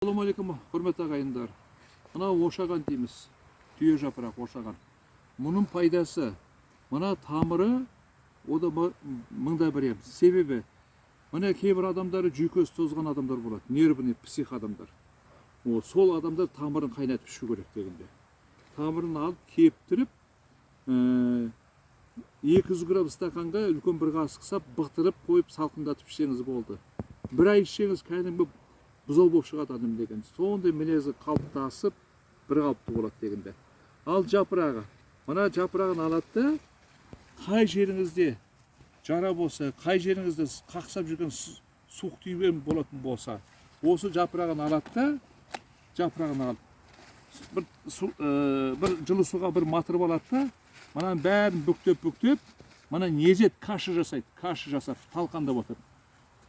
Assalamualaikum, hürmetli ағайындар. Мына ошаған дейміз. Түйе жапырақ ошаған. Мұның пайдасы, мына тамыры, о да мыңда бір ем. Себебі, мына кейбір адамдары жүйкесі тозған адамдар болады. Нервный псих адамдар. Сол адамдар тамырын қайнатып ішу керек дегенде. Тамырын алып, кептіріп, 200 грамм стақанға үлкен бір қасық сап, бұқтырып қойып, салқындатып ішсеңіз болды. Бір ай ішсеңіз кәдімгі бұзау болып шығады адам деген. Сондай мінезі қалыптасып, бір қалыпты болады дегенде. Ал жапырағы. Мына жапырағын алады, қай жеріңізде жара болса, қай жеріңізде қақсап жүрген суық түйген болатын болса, осы жапырағын алады, жапырағын алып, бір жылы суға бір матырып алады, мына бәрін бүктеп, мына незет кашы жасайды, кашы жасап, талқандап отыр.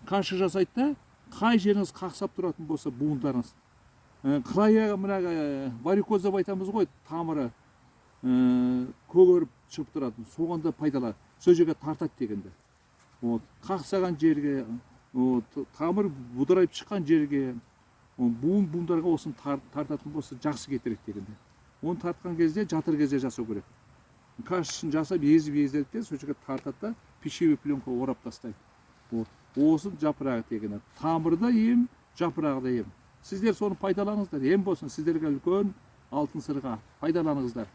Кашы жасайды, қай жеріңіз қақсап тұратын болса буындарыңыз. Қылайға мына варикоз деп айтамыз ғой, тамыры көгеріп шығып тұратын, соғанда пайдалы, сол жерге тартады дегенде. Қақсаған жерге, тамыр бұдырайып шыққан жерге, буындарға осын тартатын болса жақсы кетірек дегенде. Оны тартқан кезде жатыр кезде жасау керек. Кашысын жасап, езіп-езіп, сол жерге тартады, пищевой пленка орап тастайды. Осы жапырағы дегені. Тамырда ем, жапырағы да ем. Сіздер соны пайдаланыңыздар. Ем болсын, сіздерге үлкен алтын сырға пайдаланыңыздар.